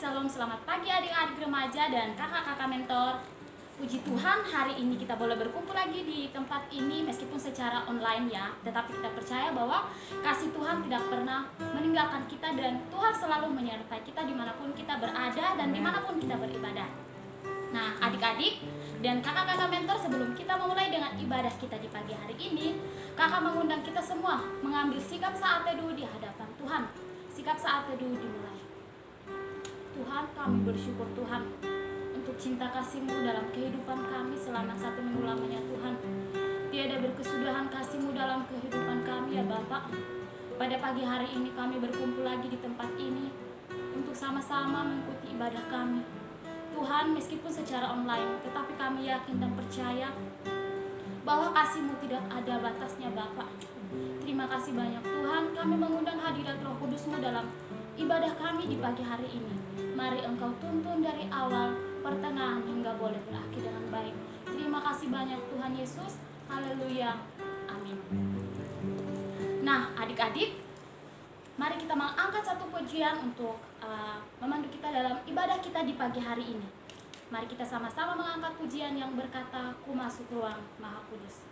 Salam, selamat pagi adik-adik remaja dan kakak-kakak mentor. Puji Tuhan, hari ini kita boleh berkumpul lagi di tempat ini meskipun secara online ya. Tetapi kita percaya bahwa kasih Tuhan tidak pernah meninggalkan kita dan Tuhan selalu menyertai kita dimanapun kita berada dan dimanapun kita beribadah. Nah, adik-adik dan kakak-kakak mentor, sebelum kita memulai dengan ibadah kita di pagi hari ini, kakak mengundang kita semua mengambil sikap saat teduh di hadapan Tuhan. Sikap saat teduh dimulai. Tuhan, kami bersyukur Tuhan untuk cinta kasih-Mu dalam kehidupan kami selama 1 minggu lamanya Tuhan. Tiada berkesudahan kasih-Mu dalam kehidupan kami ya Bapak. Pada pagi hari ini kami berkumpul lagi di tempat ini untuk sama-sama mengikuti ibadah kami. Tuhan, meskipun secara online, tetapi kami yakin dan percaya bahwa kasih-Mu tidak ada batasnya Bapak. Terima kasih banyak Tuhan, kami mengundang hadirat Roh Kudus-Mu dalam ibadah kami di pagi hari ini. Mari Engkau tuntun dari awal, pertengahan hingga boleh berakhir dengan baik. Terima kasih banyak Tuhan Yesus. Haleluya. Amin. Nah, adik-adik, mari kita mengangkat satu pujian untuk memandu kita dalam ibadah kita di pagi hari ini. Mari kita sama-sama mengangkat pujian yang berkata, Ku masuk ruang Maha Kudus.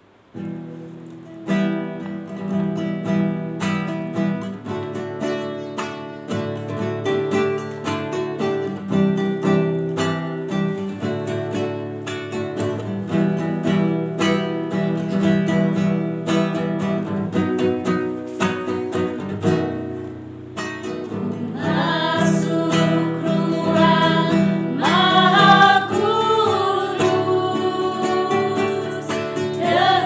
Yeah.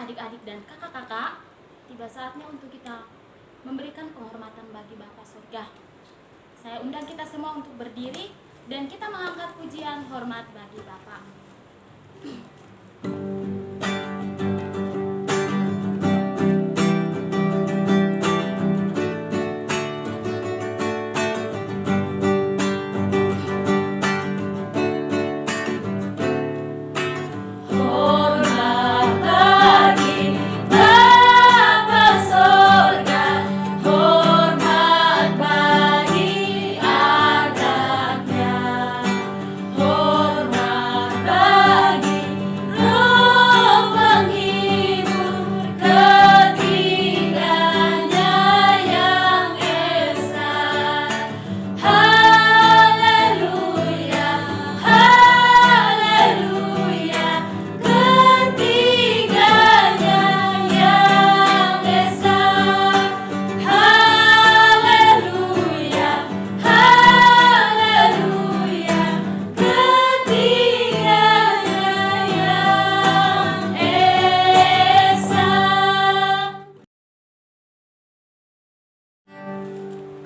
adik-adik dan kakak-kakak, tiba saatnya untuk kita memberikan penghormatan bagi Bapa Surga. Saya undang kita semua untuk berdiri dan kita mengangkat pujian hormat bagi Bapa.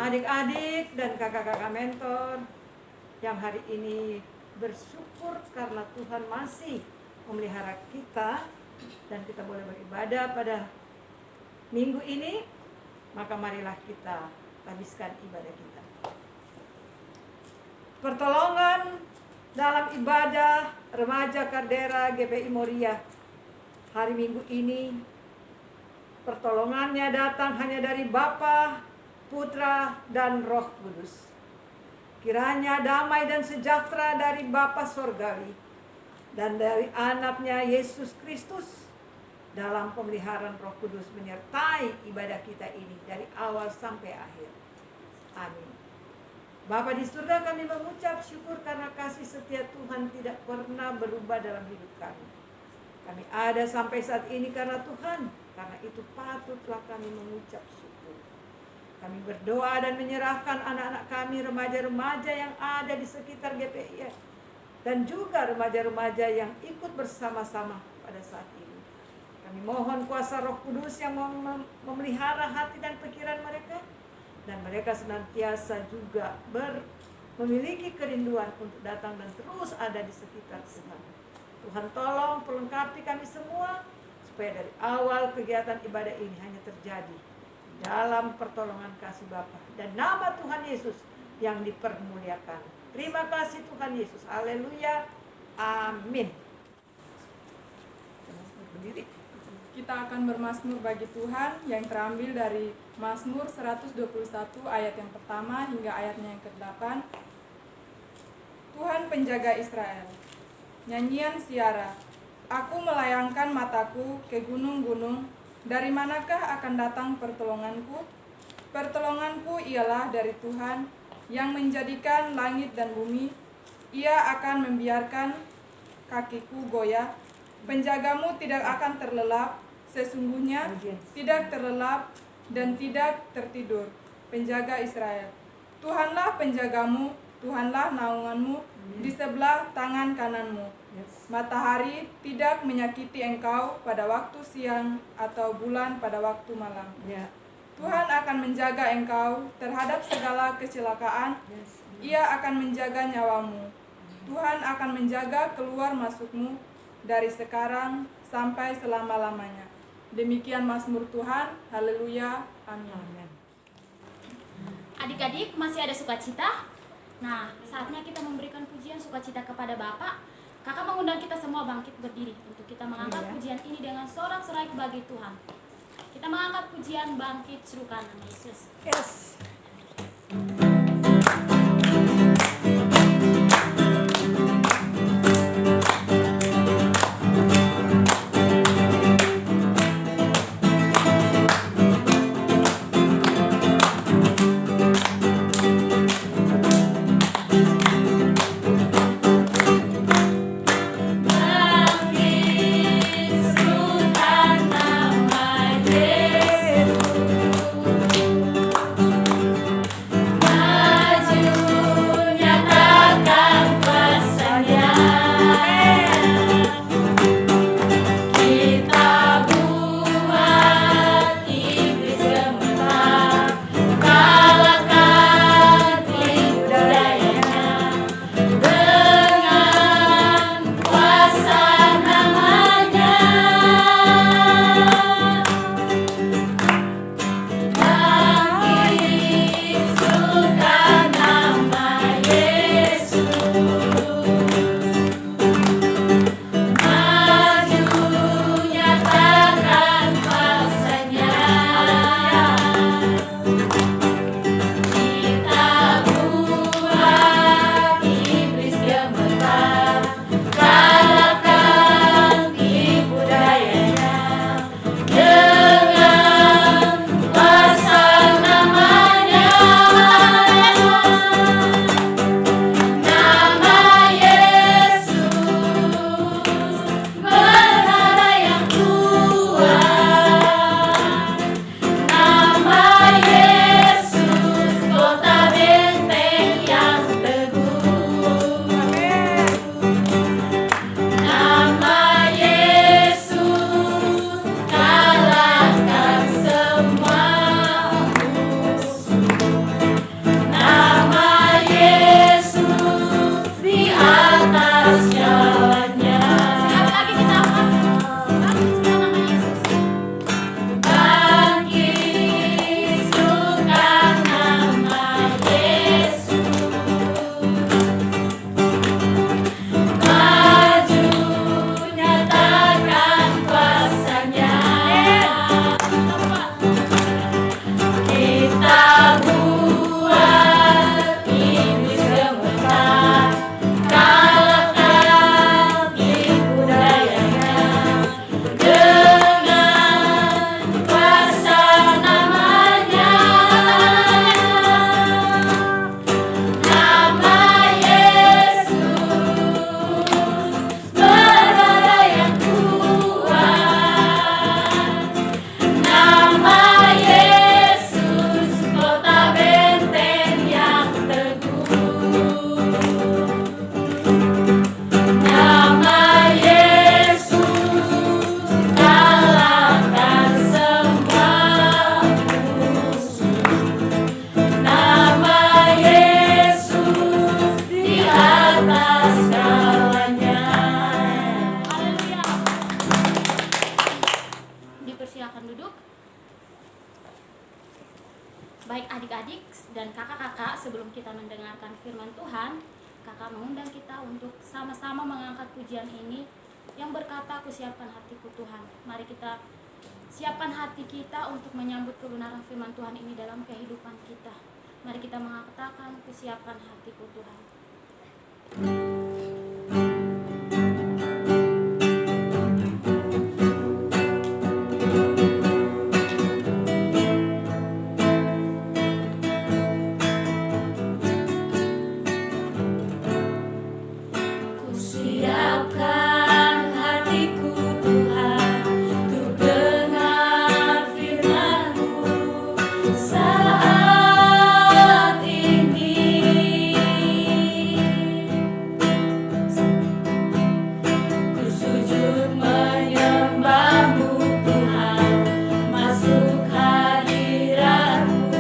Adik-adik dan kakak-kakak mentor yang hari ini bersyukur karena Tuhan masih memelihara kita dan kita boleh beribadah pada minggu ini, maka marilah kita habiskan ibadah kita. Pertolongan dalam ibadah remaja Kardera GPI Moria hari Minggu ini, pertolongannya datang hanya dari Bapa, Putra, dan Roh Kudus. Kiranya damai dan sejahtera dari Bapa Sorgawi dan dari anaknya Yesus Kristus dalam pemeliharaan Roh Kudus menyertai ibadah kita ini dari awal sampai akhir. Amin. Bapa di surga, kami mengucap syukur karena kasih setia Tuhan tidak pernah berubah dalam hidup kami. Kami ada sampai saat ini karena Tuhan, karena itu patutlah kami mengucap syukur. Kami berdoa dan menyerahkan anak-anak kami, remaja-remaja yang ada di sekitar GPI dan juga remaja-remaja yang ikut bersama-sama pada saat ini. Kami mohon kuasa Roh Kudus yang memelihara hati dan pikiran mereka, dan mereka senantiasa juga memiliki kerinduan untuk datang dan terus ada di sekitar Tuhan. Tuhan tolong perlengkapi kami semua supaya dari awal kegiatan ibadah ini hanya terjadi dalam pertolongan kasih Bapa dan nama Tuhan Yesus yang dipermuliakan. Terima kasih Tuhan Yesus. Haleluya. Amin. Berdiri. Kita akan bermazmur bagi Tuhan yang terambil dari Mazmur 121 ayat yang pertama hingga ayatnya yang ke-8. Tuhan penjaga Israel. Nyanyian Siara. Aku melayangkan mataku ke gunung-gunung. Dari manakah akan datang pertolonganku? Pertolonganku ialah dari Tuhan yang menjadikan langit dan bumi. Ia akan membiarkan kakiku goyah. Penjagamu tidak akan terlelap, sesungguhnya tidak terlelap dan tidak tertidur. Penjaga Israel. Tuhanlah penjagamu, Tuhanlah naunganmu di sebelah tangan kananmu. Matahari tidak menyakiti engkau pada waktu siang atau bulan pada waktu malam. Tuhan akan menjaga engkau terhadap segala kecelakaan. Ia akan menjaga nyawamu. Tuhan akan menjaga keluar masukmu dari sekarang sampai selama-lamanya. Demikian mazmur Tuhan. Haleluya. Amin. Adik-adik, masih ada sukacita? Nah, saatnya kita memberikan pujian sukacita kepada Bapa. Kakak mengundang kita semua bangkit berdiri untuk kita mengangkat pujian ini dengan sorak-sorai bagi Tuhan. Kita mengangkat pujian bangkit serukan nama Yesus. Yes. bersama-sama mengangkat pujian ini yang berkata, "Aku siapkan hatiku Tuhan." Mari kita siapkan hati kita untuk menyambut kebenaran firman Tuhan ini dalam kehidupan kita. Mari kita mengatakan, "Aku siapkan hatiku Tuhan." Siapkan hatiku Tuhan untuk dengar firman-Mu saat ini. Ku sujud menyembah-Mu Tuhan, masuk hadirat-Mu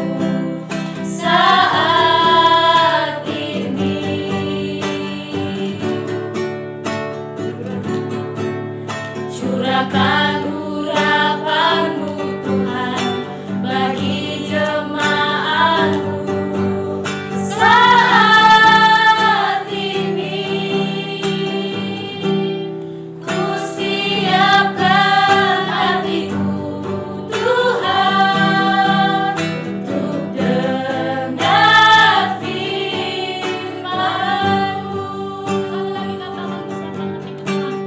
saat ini. Curahkan urapan-Mu Tuhan bagi jemaat-Mu saat ini. Ku siapkan hatiku Tuhan untuk dengar firman-Mu. Sekali lagi katakan, ku siapkan hatiku Tuhan.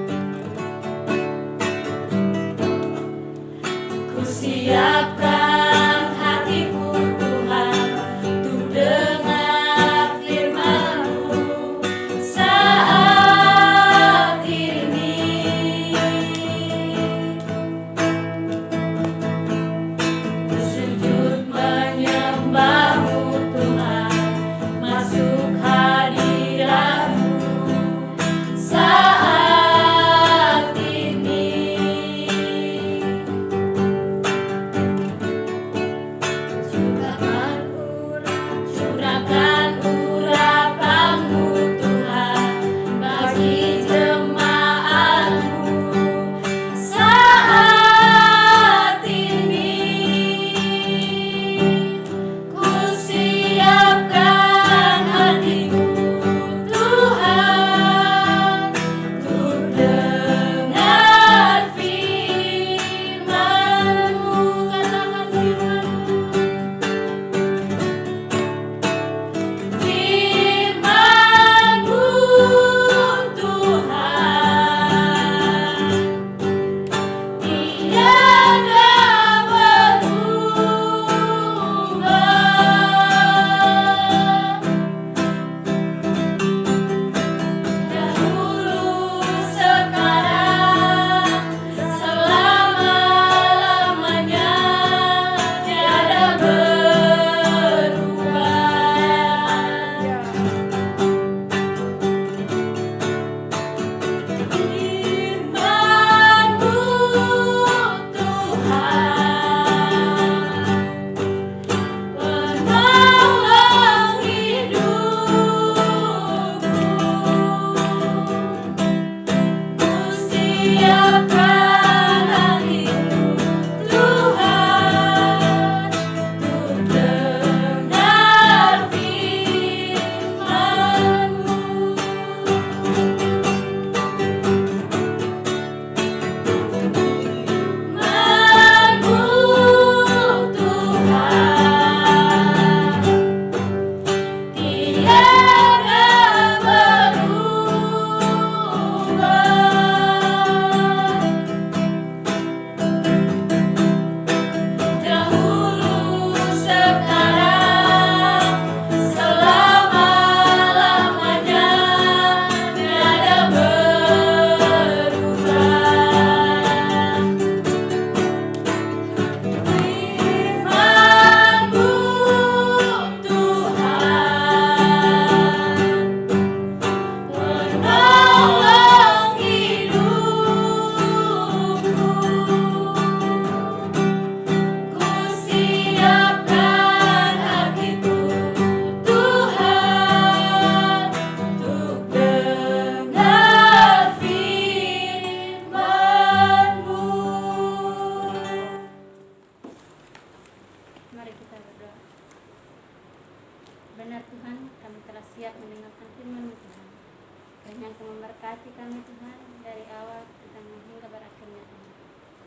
berkati kami Tuhan dari awal ke tengah hingga berakhirnya kami.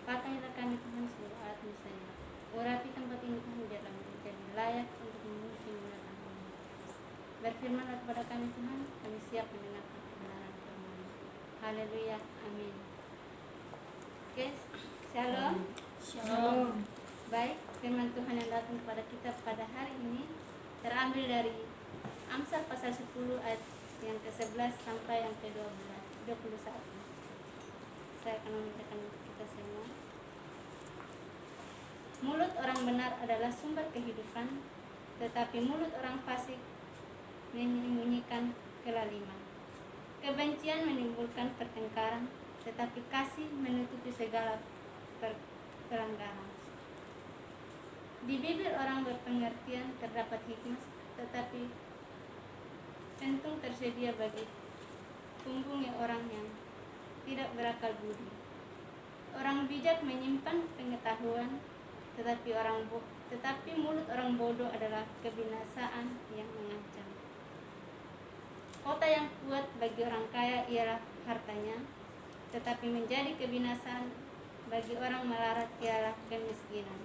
Pakailah kami Tuhan sebagai alat-Mu saja. Urapi tempat ini Tuhan biarlah menjadi layak untuk memimpin mendatangmu. Berfirmanlah kepada kami Tuhan, kami siap mendengarkan kebenaran firman-Mu. Haleluya, amin. Oke, shalom. Shalom. Baik, firman Tuhan yang datang kepada kita pada hari ini terambil dari Amsal pasal 10 ayat yang ke-11 sampai yang ke-21. Saya akan membacakan untuk kita semua. Mulut orang benar adalah sumber kehidupan, tetapi mulut orang fasik menyembunyikan kelaliman. Kebencian menimbulkan pertengkaran, tetapi kasih menutupi segala pelanggaran. Di bibir orang berpengertian terdapat hikmat, tetapi kentung tersedia bagi punggungnya orang yang tidak berakal budi. Orang bijak menyimpan pengetahuan, tetapi mulut orang bodoh adalah kebinasaan yang mengancam. Kota yang kuat bagi orang kaya ialah hartanya, tetapi menjadi kebinasaan bagi orang melarat ialah kemiskinan.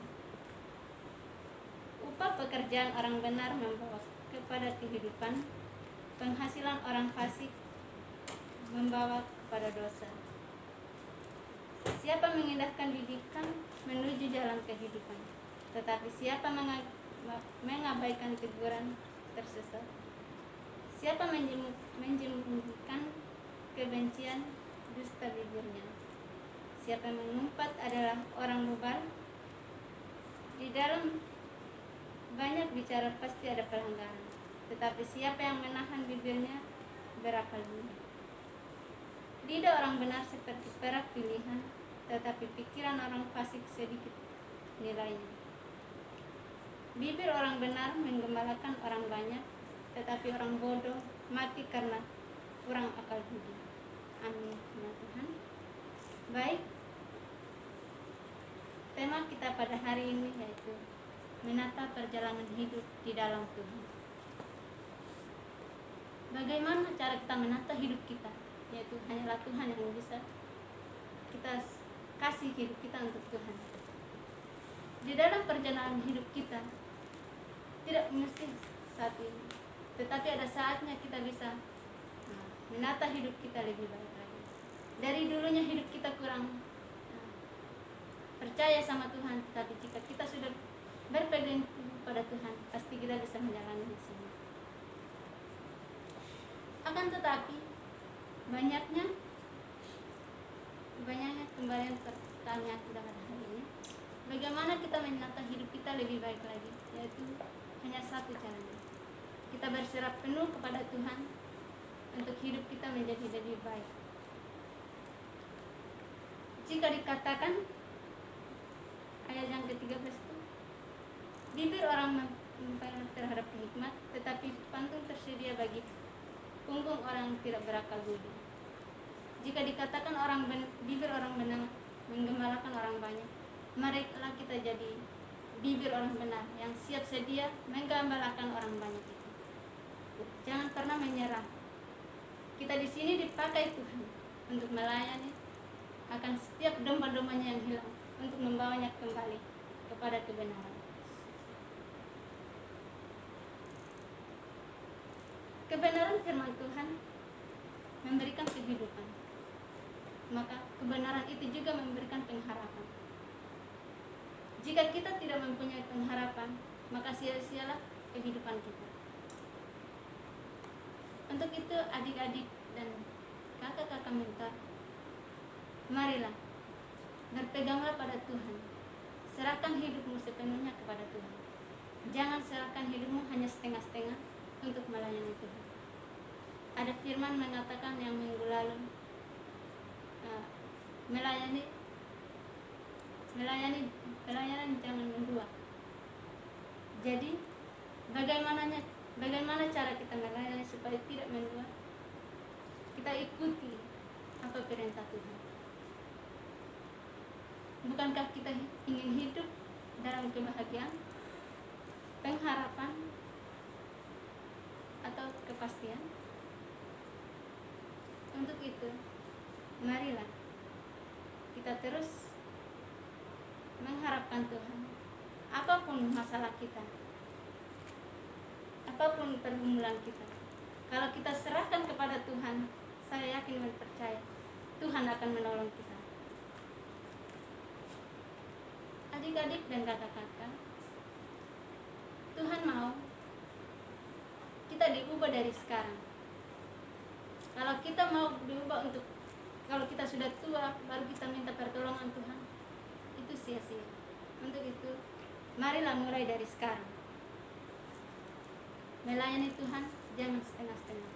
Upah pekerjaan orang benar membawa kepada kehidupan, penghasilan orang fasik membawa kepada dosa. Siapa mengindahkan didikan menuju jalan kehidupan, tetapi siapa mengabaikan teguran tersesat. Siapa menjemurkan kebencian, dusta bibirnya. Siapa mengumpat adalah orang bebal. Di dalam banyak bicara pasti ada pelanggaran, tetapi siapa yang menahan bibirnya berakal budi. Lidah orang benar seperti perak pilihan, tetapi pikiran orang fasik sedikit nilainya. Bibir orang benar menggembalakan orang banyak, tetapi orang bodoh mati karena kurang akal budi. Amin. Ya Tuhan. Baik, tema kita pada hari ini yaitu menata perjalanan hidup di dalam Tuhan. Bagaimana cara kita menata hidup kita? Yaitu hanyalah Tuhan yang bisa kita kasih hidup kita untuk Tuhan. Di dalam perjalanan hidup kita tidak mesti saat ini, tetapi ada saatnya kita bisa menata hidup kita lebih baik lagi. Dari dulunya hidup kita kurang percaya sama Tuhan, tetapi jika kita sudah berpegang pada Tuhan, pasti kita bisa menjalani semua. Akan tetapi banyaknya kembali pertanyaan kita pada hari ini, bagaimana kita menata hidup kita lebih baik lagi? Yaitu hanya satu caranya, kita berserah penuh kepada Tuhan untuk hidup kita menjadi lebih baik. Jika dikatakan ayat yang ke-13 itu, bibir orang memperoleh terhadap hikmat, tetapi pantung tersedia bagi punggung orang tidak berakal budi. Jika dikatakan bibir orang benar menggembalakan orang banyak, marilah kita jadi bibir orang benar yang siap sedia menggembalakan orang banyak itu. Jangan pernah menyerah. Kita di sini dipakai Tuhan untuk melayani akan setiap domba-dombanya yang hilang, untuk membawanya kembali kepada kebenaran. Kebenaran firman Tuhan memberikan kehidupan, maka kebenaran itu juga memberikan pengharapan. Jika kita tidak mempunyai pengharapan, maka sia-sialah kehidupan kita. Untuk itu adik-adik dan kakak-kakak mentor, marilah berpeganglah pada Tuhan. Serahkan hidupmu sepenuhnya kepada Tuhan. Jangan serahkan hidupmu hanya setengah-setengah untuk melayani Tuhan. Ada firman mengatakan yang minggu lalu, pelayanan jangan mendua. Jadi bagaimana cara kita melayani supaya tidak mendua? Kita ikuti apa perintah Tuhan. Bukankah kita ingin hidup dalam kebahagiaan, pengharapan, atau kepastian? Untuk itu itu, marilah kita terus mengharapkan Tuhan. Apapun masalah kita, apapun pergumulan kita, kalau kita serahkan kepada Tuhan, saya yakin dan percaya Tuhan akan menolong kita. Adik-adik dan kakak-kakak, Tuhan mau kita diubah dari sekarang. Kalau kita mau diubah kalau kita sudah tua baru kita minta pertolongan Tuhan, itu sia-sia. Untuk itu, marilah mulai dari sekarang. Melayani Tuhan jangan setengah-setengah.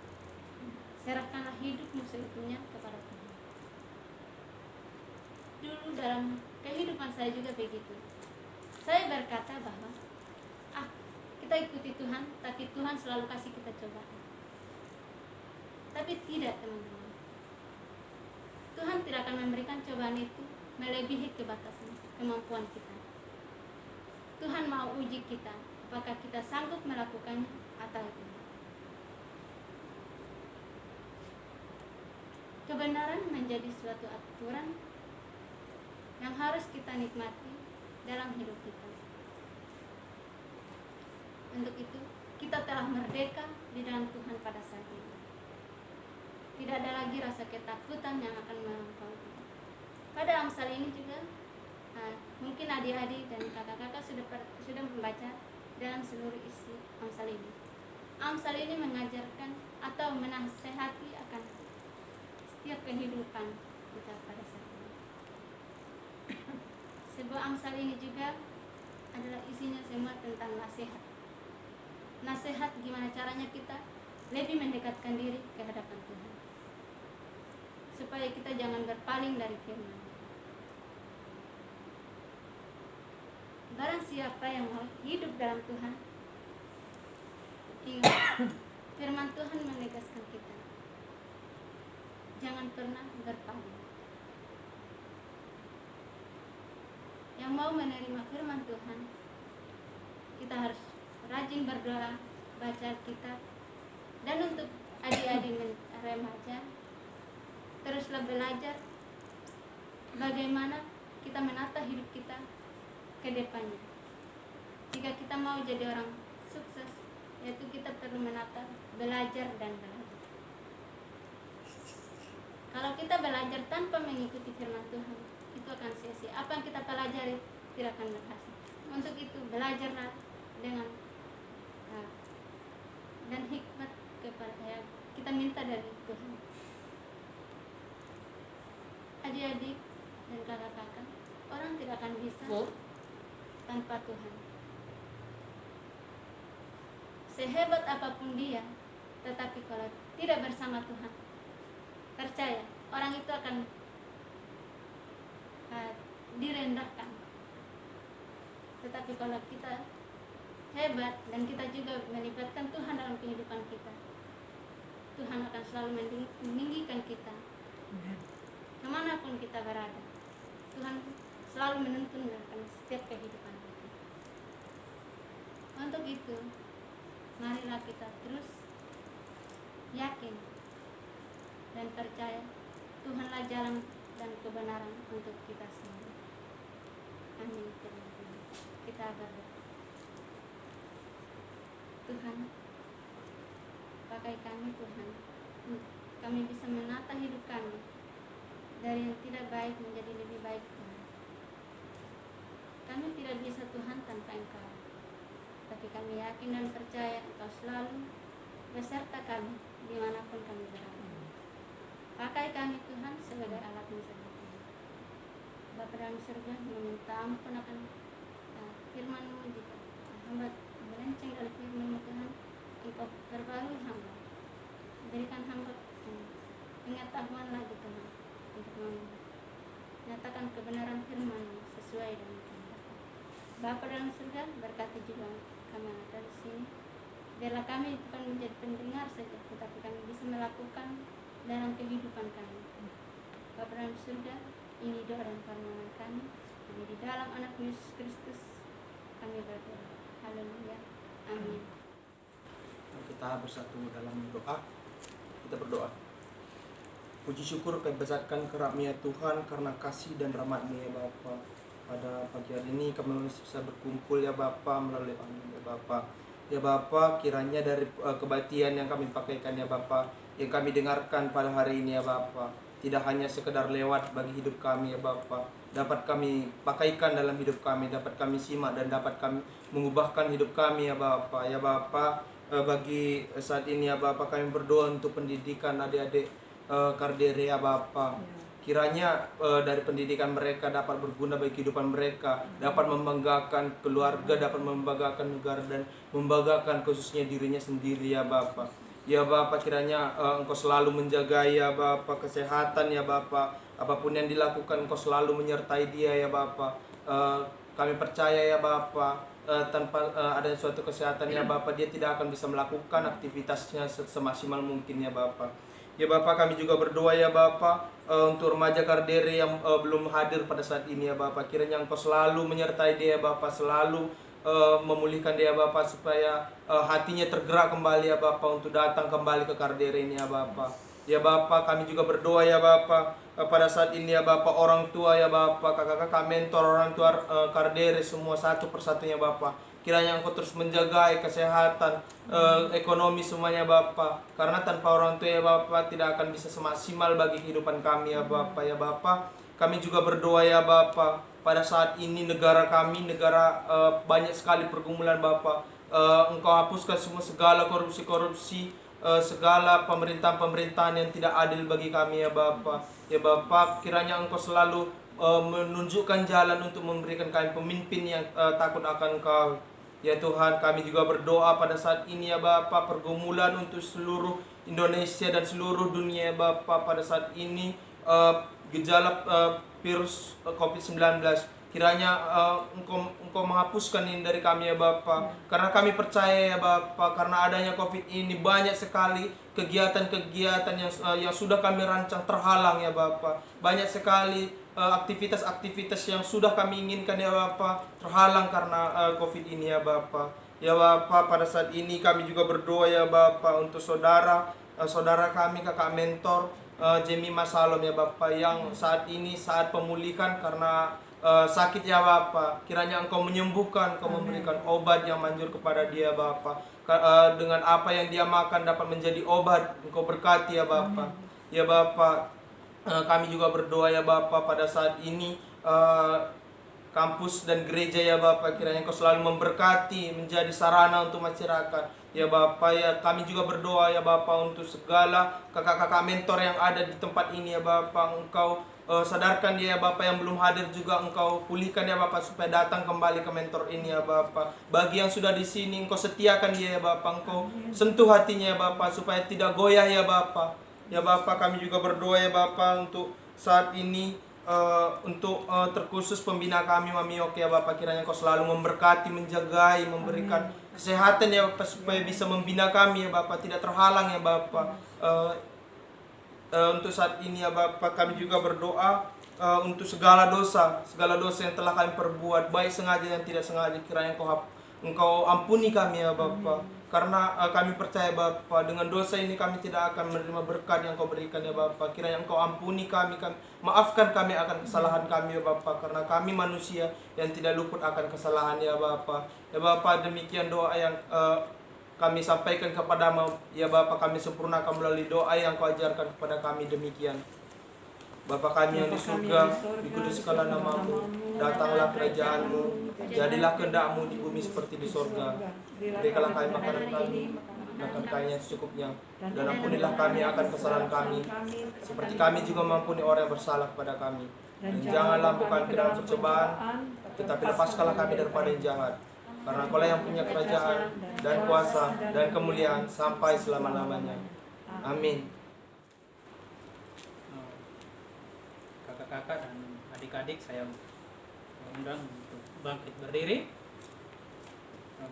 Serahkanlah hidupmu seutuhnya kepada Tuhan. Dulu dalam kehidupan saya juga begitu. Saya berkata bahwa kita ikuti Tuhan, tapi Tuhan selalu kasih kita cobaan. Tapi tidak, teman-teman. Tuhan tidak akan memberikan cobaan itu melebihi kebatasan kemampuan kita. Tuhan mau uji kita, apakah kita sanggup melakukannya atau tidak. Kebenaran menjadi suatu aturan yang harus kita nikmati dalam hidup kita. Untuk itu, kita telah merdeka di dalam Tuhan pada saat ini. Tidak ada lagi rasa ketakutan yang akan melampaui kita. Pada Amsal ini juga, mungkin adik-adik dan kakak-kakak sudah membaca dalam seluruh isi Amsal ini. Amsal ini mengajarkan atau menasehati akan setiap kehidupan kita pada saat ini. Sebuah Amsal ini juga adalah isinya semua tentang nasihat. Nasihat gimana caranya kita lebih mendekatkan diri ke hadapan Tuhan, supaya kita jangan berpaling dari firman. Barang siapa yang mau hidup dalam Tuhan, ingat, firman Tuhan menegaskan kita, jangan pernah berpaling. Yang mau menerima firman Tuhan, kita harus rajin berdoa, baca Alkitab. Dan untuk adik-adik remaja, teruslah belajar bagaimana kita menata hidup kita ke depannya. Jika kita mau jadi orang sukses, yaitu kita perlu menata, belajar dan belajar. Kalau kita belajar tanpa mengikuti firman Tuhan, itu akan sia-sia. Apa yang kita pelajari tidak akan berhasil. Untuk itu, belajarlah dengan dan hikmat kepada kita minta dari Tuhan. Adik-adik dan kakak-kakak, orang tidak akan bisa tanpa Tuhan. Sehebat apapun dia, tetapi kalau tidak bersama Tuhan, percaya orang itu akan direndahkan. Tetapi kalau kita hebat dan kita juga melibatkan Tuhan dalam kehidupan kita, Tuhan akan selalu meninggikan kita. Kemanapun kita berada, Tuhan selalu menuntun dalam setiap kehidupan kita. Untuk itu, marilah kita terus yakin dan percaya Tuhanlah jalan dan kebenaran untuk kita semua. Amin. Kita berdoa. Tuhan, pakai kami Tuhan, kami bisa menata hidup kami dari yang tidak baik menjadi lebih baik Tuhan. Kami tidak bisa Tuhan tanpa Engkau, tapi kami yakin dan percaya Engkau selalu beserta kami dimanapun kami berada. Pakai kami Tuhan sebagai alat-Mu saja Tuhan. Bapa dalam surga, meminta ampun akan firman-Mu. Jika hamba melenceng dari firman-Mu Tuhan, Engkau perbarui hamba, berikan hamba pengetahuan lagi Tuhan, untuk menyatakan kebenaran firman-Mu sesuai dengan kehendak. Bapa dalam surga, berkati juga kami yang ada di sini. Biarlah kami bukan menjadi pendengar saja, tetapi kami bisa melakukan dalam kehidupan kami. Bapa dalam surga, ini doa dan permohonan kami. Kami di dalam anak Yesus Kristus kami berdoa. Haleluya. Amin. Kita bersatu dalam doa. Kita berdoa. Puji syukur kami besarkan kerak-Mu ya Tuhan karena kasih dan rahmat-Mu ya Bapa. Pada pagi hari ini kami bisa berkumpul ya Bapa melalui online ya Bapa. Ya Bapa, kiranya dari kebaktian yang kami pakaikan ya Bapa, yang kami dengarkan pada hari ini ya Bapa, tidak hanya sekedar lewat bagi hidup kami ya Bapa, dapat kami pakaikan dalam hidup kami, dapat kami simak dan dapat kami mengubahkan hidup kami ya Bapa. Ya Bapa, bagi saat ini ya Bapa, kami berdoa untuk pendidikan adik-adik Kardere ya Bapa. Kiranya dari pendidikan mereka dapat berguna bagi kehidupan mereka, dapat membanggakan keluarga, dapat membanggakan negara dan membanggakan khususnya dirinya sendiri ya Bapa. Ya Bapa, kiranya Engkau selalu menjaga ya Bapa kesehatan ya Bapa. Apapun yang dilakukan Engkau selalu menyertai dia ya Bapa. Kami percaya ya Bapa, tanpa adanya suatu kesehatan ya Bapa, dia tidak akan bisa melakukan aktivitasnya semaksimal mungkin ya Bapa. Ya Bapa, kami juga berdoa ya Bapa untuk remaja Kardere yang belum hadir pada saat ini ya Bapa. Kiranya Engkau selalu menyertai dia ya Bapa, selalu memulihkan dia ya Bapa, supaya hatinya tergerak kembali ya Bapa untuk datang kembali ke Kardere ini ya Bapa. Ya Bapa, kami juga berdoa ya Bapa pada saat ini ya Bapa, orang tua ya Bapa, kakak-kakak mentor, orang tua Kardere semua satu persatunya Bapa. Kiranya Engkau terus menjaga kesehatan, ekonomi semuanya Bapa. Karena tanpa orang tua ya Bapa tidak akan bisa semaksimal bagi kehidupan kami ya Bapa. Ya Bapa, kami juga berdoa ya Bapa, pada saat ini negara kami, negara banyak sekali pergumulan Bapa. Engkau hapuskan semua segala korupsi-korupsi, segala pemerintahan-pemerintahan yang tidak adil bagi kami ya Bapa. Ya Bapa, kiranya Engkau selalu menunjukkan jalan untuk memberikan kami pemimpin yang takut akan Engkau. Ya Tuhan, kami juga berdoa pada saat ini ya Bapa, pergumulan untuk seluruh Indonesia dan seluruh dunia ya Bapa pada saat ini, gejala virus COVID-19. Kiranya Engkau menghapuskan ini dari kami ya Bapa. Karena kami percaya ya Bapa, karena adanya COVID ini banyak sekali kegiatan-kegiatan yang sudah kami rancang terhalang ya Bapa. Banyak sekali aktivitas-aktivitas yang sudah kami inginkan ya Bapa terhalang karena COVID ini ya Bapa. Ya Bapa, pada saat ini kami juga berdoa ya Bapa untuk saudara kami, kakak mentor Jemima Salom ya Bapa, yang saat ini saat pemulihan karena sakit ya Bapa. Kiranya Engkau menyembuhkan, Engkau memberikan obat yang manjur kepada dia Bapa. Dengan apa yang dia makan dapat menjadi obat, Engkau berkati ya Bapa. Ya Bapa, kami juga berdoa ya Bapa pada saat ini kampus dan gereja ya Bapa, kiranya Engkau selalu memberkati, menjadi sarana untuk masyarakat ya Bapa. Ya kami juga berdoa ya Bapa untuk segala kakak-kakak mentor yang ada di tempat ini ya Bapa. Engkau sadarkan dia ya Bapa, yang belum hadir juga Engkau pulihkan ya Bapa, supaya datang kembali ke mentor ini ya Bapa. Bagi yang sudah di sini, Engkau setiakan dia ya Bapa, Engkau sentuh hatinya ya Bapa, supaya tidak goyah ya Bapa. Ya Bapa, kami juga berdoa ya Bapa untuk saat ini, untuk terkhusus pembina kami Mami Oke ya Bapa. Kiranya Engkau selalu memberkati, menjagai, memberikan kesehatan ya Bapa, supaya bisa membina kami ya Bapa, tidak terhalang ya Bapa. Untuk saat ini ya Bapa, kami juga berdoa untuk segala dosa yang telah kami perbuat, baik sengaja dan tidak sengaja. Kiranya Engkau ampuni kami ya Bapa. Karena kami percaya Bapa, dengan dosa ini kami tidak akan menerima berkat yang Kau berikan ya Bapa. Kiranya Engkau ampuni kami, maafkan kami akan kesalahan kami ya Bapa, karena kami manusia yang tidak luput akan kesalahan ya Bapa. Ya Bapa, demikian doa yang kami sampaikan kepadamu ya Bapa. Kami sempurnakan melalui doa yang Kau ajarkan kepada kami demikian. Bapa kami yang di surga, dikuduskanlah nama-Mu, datanglah kerajaan-Mu, jadilah kehendak-Mu di bumi seperti di surga. Berikanlah kami makanan kami, makan kami yang secukupnya, dan ampunilah kami akan kesalahan kami, seperti kami juga mengampuni orang yang bersalah kepada kami. Dan janganlah bukan ke dalam percobaan, tetapi lepaskanlah kami daripada yang jahat. Karena Kaulah yang punya kerajaan dan kuasa dan kemuliaan sampai selama-lamanya. Amin. Kakak-kakak dan adik-adik, saya mengundang untuk bangkit berdiri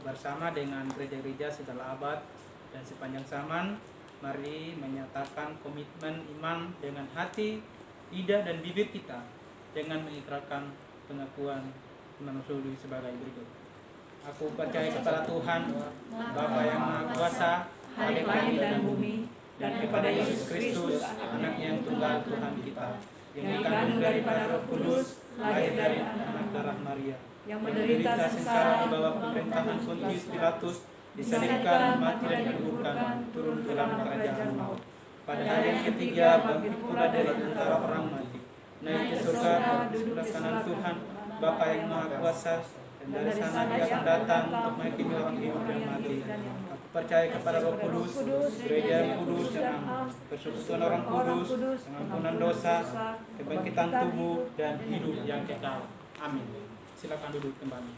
bersama dengan gereja-gereja segala abad dan sepanjang zaman. Mari menyatakan komitmen iman dengan hati, lidah dan bibir kita, dengan mengikrarkan pengakuan Imam Mansuri sebagai berikut. Aku percaya kepada Tuhan, Bapa yang Maha Kuasa, Khalik langit dan bumi, dan kepada Yesus Kristus, anaknya yang tunggal Tuhan kita, yang dikandung daripada Roh Kudus, lahir dari anak darah Maria, yang menderita sengsara di bawah pemerintahan Pontius Pilatus, disalibkan, mati dan dikuburkan, turun ke dalam kerajaan maut. Pada hari yang ketiga bangkit pula dari antara orang mati, naik ke surga di sebelah kanan Tuhan, Bapa yang Maha Kuasa, dan dari sana Dia akan datang untuk menghakimi orang hidup dan mati. Aku percaya kepada Roh Kudus, gereja yang kudus dan aman, persekutuan orang kudus, pengampunan dosa, kebangkitan tubuh dan hidup yang kekal. Amin. Silakan duduk kembali.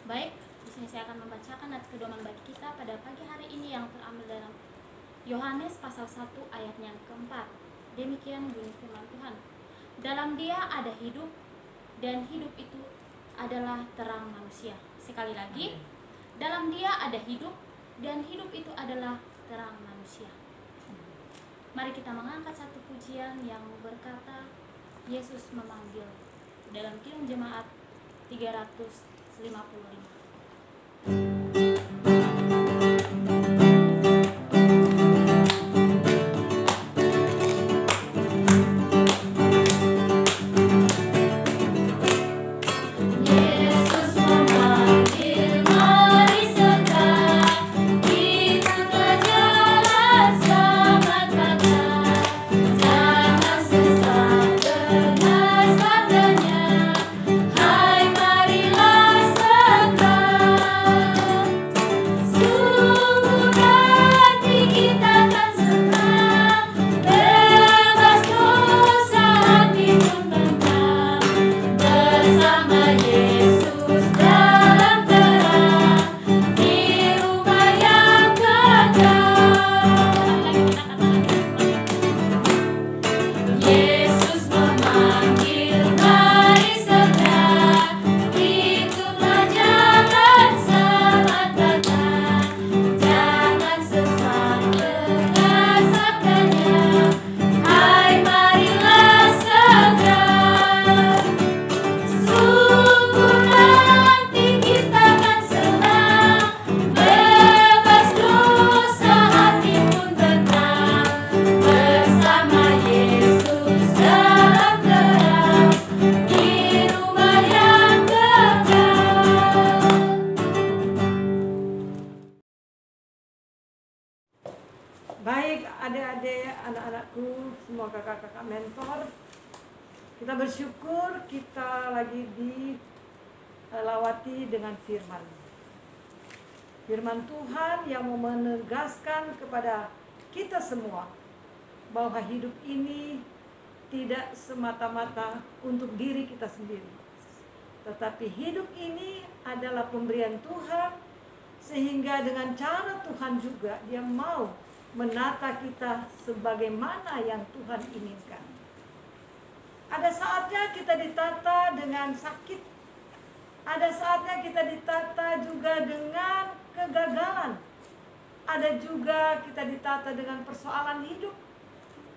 Baik, di sini saya akan membacakan ayat pedoman bagi kita pada pagi hari ini yang terambil dalam Yohanes pasal 1 ayat yang keempat. Demikian bunyi firman Tuhan. Dalam Dia ada hidup, dan hidup itu adalah terang manusia. Sekali lagi, dalam Dia ada hidup, dan hidup itu adalah terang manusia. Mari kita mengangkat satu pujian yang berkata, Yesus memanggil, dalam Kidung Jemaat 355. Baik adik-adik, anak-anakku, semua kakak-kakak mentor, kita bersyukur kita lagi dilawati dengan firman. Firman Tuhan yang mau menegaskan kepada kita semua bahwa hidup ini tidak semata-mata untuk diri kita sendiri. Tetapi hidup ini adalah pemberian Tuhan, sehingga dengan cara Tuhan juga Dia mau menata kita sebagaimana yang Tuhan inginkan. Ada saatnya kita ditata dengan sakit. Ada saatnya kita ditata juga dengan kegagalan. Ada juga kita ditata dengan persoalan hidup.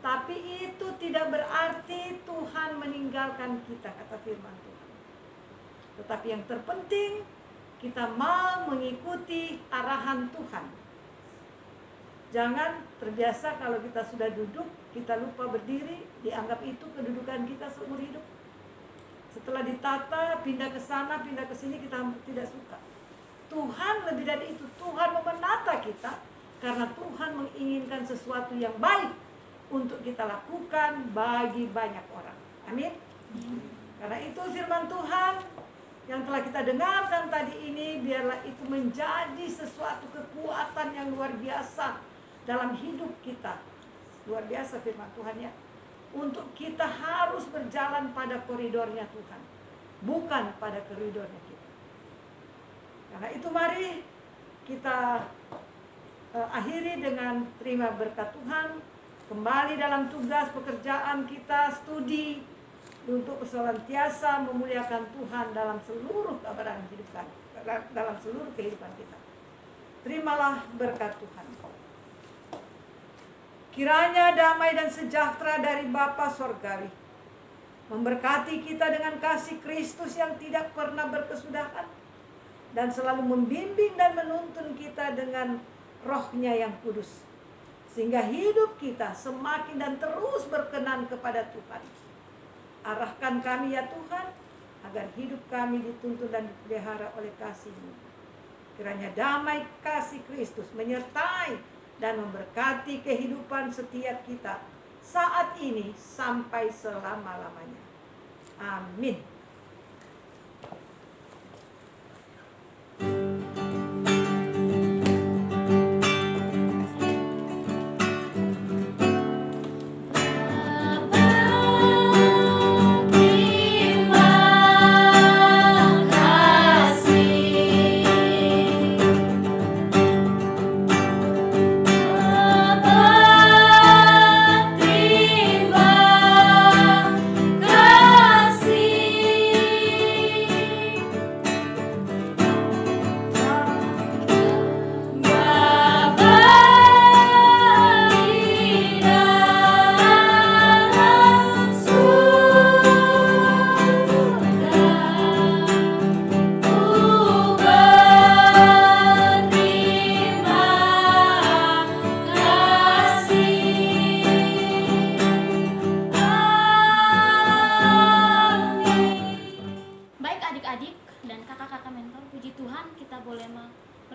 Tapi itu tidak berarti Tuhan meninggalkan kita, kata firman Tuhan. Tetapi yang terpenting, kita mau mengikuti arahan Tuhan. Jangan terbiasa kalau kita sudah duduk, kita lupa berdiri, dianggap itu kedudukan kita seumur hidup. Setelah ditata, pindah ke sana, pindah ke sini, kita tidak suka. Tuhan lebih dari itu, Tuhan menata kita karena Tuhan menginginkan sesuatu yang baik untuk kita lakukan bagi banyak orang. Amin. Karena itu firman Tuhan yang telah kita dengarkan tadi ini, biarlah itu menjadi sesuatu kekuatan yang luar biasa dalam hidup kita. Luar biasa firman Tuhan ya. Untuk kita harus berjalan pada koridornya Tuhan, bukan pada koridornya kita. Karena itu mari kita akhiri dengan terima berkat Tuhan. Kembali dalam tugas pekerjaan kita, studi untuk senantiasa memuliakan Tuhan dalam seluruh keadaan kehidupan, dalam seluruh kehidupan kita. Terimalah berkat Tuhan. Kiranya damai dan sejahtera dari Bapa Sorgawi memberkati kita dengan kasih Kristus yang tidak pernah berkesudahan, dan selalu membimbing dan menuntun kita dengan Roh-Nya yang kudus, sehingga hidup kita semakin dan terus berkenan kepada Tuhan. Arahkan kami ya Tuhan, agar hidup kami dituntun dan dipelihara oleh kasih-Mu. Kiranya damai kasih Kristus menyertai dan memberkati kehidupan setiap kita saat ini sampai selama-lamanya. Amin.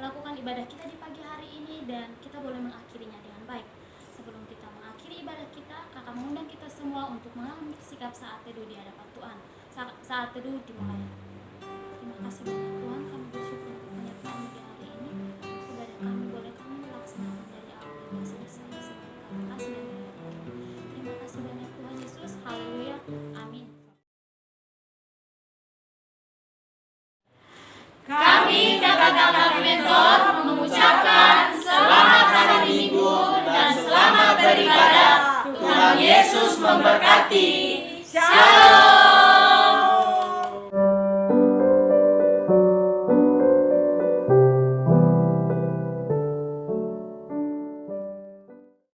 melakukan ibadah kita di pagi hari ini dan kita boleh mengakhirinya dengan baik. Sebelum kita mengakhiri ibadah kita, kakak mengundang kita semua untuk mengambil sikap saat teduh di hadapan Tuhan. Saat teduh dimulai. Terima kasih banyak Tuhan, kami bersyukur untuk penyertaan di hari ini. Ibadah kami boleh kami laksanakan dari awal hingga selesai sebagai karena kasih dan hadirat. Terima kasih banyak Tuhan Yesus. Haleluya. Amin. Kami kakak-kakak mentor mengucapkan selamat hari Minggu dan selamat beribadah. Tuhan Yesus memberkati. Shalom.